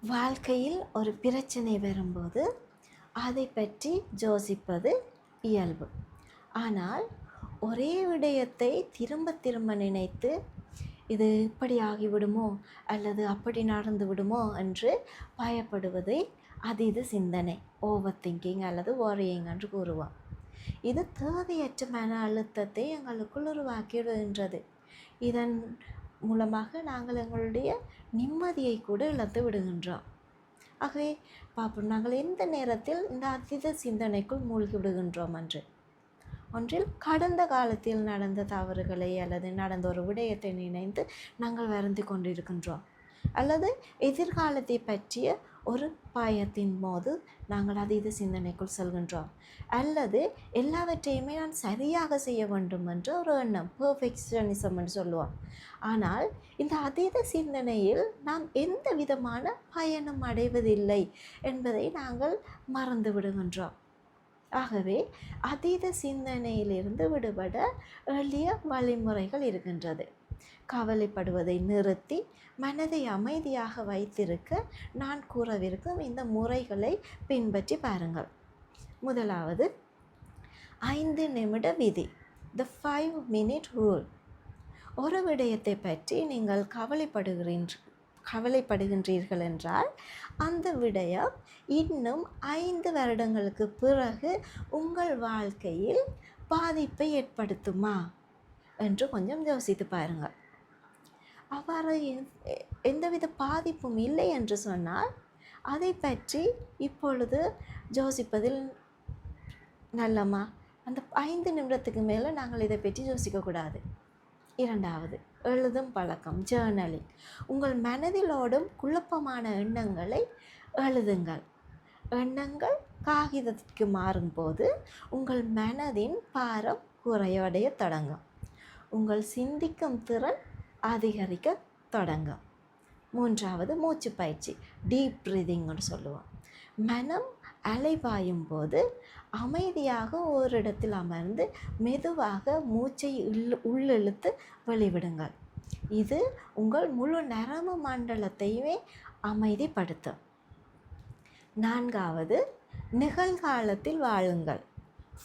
வாழ்க்கையில் ஒரு பிரச்சனை வரும்போது அதை பற்றி யோசிப்பது இயல்பு. ஆனால் ஒரே விடயத்தை திரும்ப திரும்ப நினைத்து இது இப்படி ஆகிவிடுமோ அல்லது அப்படி நடந்து விடுமோ என்று பயப்படுவதை அதீத சிந்தனை, ஓவர் திங்கிங் அல்லது worrying என்று கூறுவோம். இது தேவையற்ற மன அழுத்தத்தை எங்களுக்குள் உருவாக்கிவிடுகின்றது. இதன் மூலமாக நாங்கள் எங்களுடைய நிம்மதியை கூட இழந்து விடுகின்றோம். ஆகவே பார்ப்போம், நாங்கள் எந்த நேரத்தில் இந்த அதீத சிந்தனைக்குள் மூழ்கி விடுகின்றோம் என்று. ஒன்றில் கடந்த காலத்தில் நடந்த தவறுகளை அல்லது நடந்த ஒரு விடயத்தை நினைத்து நாங்கள் வருந்தி கொண்டிருக்கின்றோம், அல்லது எதிர்காலத்தை பற்றிய ஒரு பயத்தின் போது நாங்கள் அதீத சிந்தனைக்குள் செல்கின்றோம், அல்லது எல்லாவற்றையுமே நான் சரியாக செய்ய வேண்டும் என்ற ஒரு எண்ணம், பெர்ஃபெக்ஷனிசம் என்று சொல்லுவோம். ஆனால் இந்த அதீத சிந்தனையில் நாம் எந்த விதமான பயனும் அடைவதில்லை என்பதை நாங்கள் மறந்து விடுகின்றோம். ஆகவே அதீத சிந்தனையிலிருந்து விடுபட எளிய வழிமுறைகள் இருக்கின்றது. கவலைப்படுவதை நிறுத்தி மனதை அமைதியாக வைத்திருக்க நான் கூறவிருக்கும் இந்த முறைகளை பின்பற்றி பாருங்கள். முதலாவது 5 நிமிட விதி, the 5-minute rule. ஒரு விடயத்தை பற்றி நீங்கள் கவலைப்படுகின்றீர்கள் என்றால் அந்த விடயம் இன்னும் 5 வருடங்களுக்கு பிறகு உங்கள் வாழ்க்கையில் பாதிப்பை ஏற்படுத்துமா என்று கொஞ்சம் யோசித்து பாருங்கள். அவ்வாறு எந்தவித பாதிப்பும் இல்லை என்று சொன்னால் அதை பற்றி இப்பொழுது யோசிப்பதில் நல்லமா? அந்த 5 நிமிடத்துக்கு மேலே நாங்கள் இதை பற்றி யோசிக்கக்கூடாது. இரண்டாவது, எழுதும் பழக்கம், ஜேர்னலிங். உங்கள் மனதில் ஓடும் குழப்பமான எண்ணங்களை எழுதுங்கள். எண்ணங்கள் காகிதத்திற்கு மாறும்போது உங்கள் மனதின் பாரம் குறைவடைய தொடங்கும், உங்கள் சிந்திக்கும் திறன் அதிகரிக்க தொடங்கும். மூன்றாவது, மூச்சு பயிற்சி, டீப் ப்ரீதிங்னு சொல்லுவோம். மனம் அலைபாயும் போது அமைதியாக ஓரிடத்தில் அமர்ந்து மெதுவாக மூச்சை உள்ளிழுத்து வெளிவிடுங்கள். இது உங்கள் முழு நரம்பு மண்டலத்தையுமே அமைதிப்படுத்தும். நான்காவது, நிகழ்காலத்தில் வாழுங்கள்.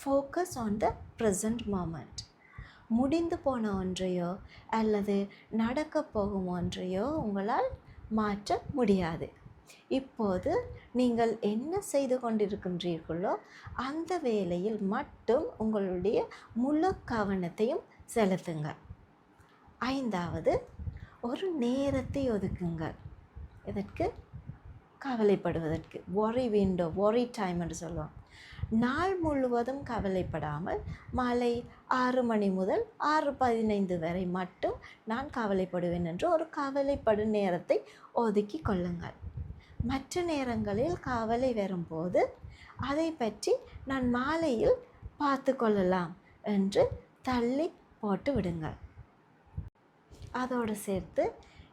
Focus on the present moment. முடிந்து போன ஒன்றையோ அல்லது நடக்கப் போகும் ஒன்றையோ உங்களால் மாற்ற முடியாது. இப்போது நீங்கள் என்ன செய்து கொண்டிருக்கின்றீர்களோ அந்த வேலையில் மட்டும் உங்களுடைய முழு கவனத்தையும் செலுத்துங்கள். ஐந்தாவது, ஒரு நேரத்தை ஒதுக்குங்கள். இதற்கு கவலைப்படுவதற்கு worry window, worry time என்று சொல்லுவோம். நாள் முழுவதும் கவலைப்படாமல் மாலை 6 மணி முதல் 6:15 வரை மட்டும் நான் கவலைப்படுவேன் என்று ஒரு கவலைப்படும் நேரத்தை ஒதுக்கி கொள்ளுங்கள். மற்ற நேரங்களில் கவலை வரும்போது அதை பற்றி நான் மாலையில் பார்த்து கொள்ளலாம் என்று தள்ளி போட்டு விடுங்கள். அதோடு சேர்த்து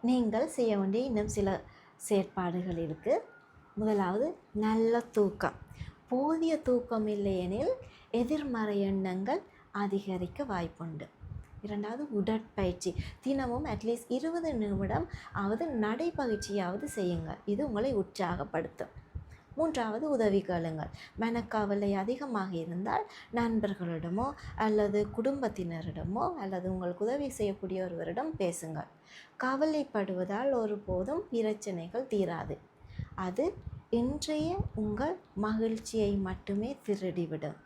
நீங்கள் செய்ய வேண்டிய இன்னும் சில செயற்பாடுகள் இருக்குது. முதலாவது, நல்ல தூக்கம். போதிய தூக்கம் இல்லையெனில் எதிர்மறை எண்ணங்கள் அதிகரிக்க வாய்ப்புண்டு. இரண்டாவது, உடற்பயிற்சி. தினமும் அட்லீஸ்ட் 20 நிமிடம் நடைப்பயிற்சியாவது செய்யுங்கள். இது உங்களை உற்சாகப்படுத்தும். மூன்றாவது, உதவி கேளுங்கள். மனக்கவலை அதிகமாக இருந்தால் நண்பர்களிடமோ அல்லது குடும்பத்தினரிடமோ அல்லது உங்களுக்கு உதவி செய்யக்கூடிய ஒருவரிடம் பேசுங்கள். கவலைப்படுவதால் ஒருபோதும் பிரச்சனைகள் தீராது. அது இன்றைய உங்கள் மகிழ்ச்சியை மட்டுமே திருடிவிடும்.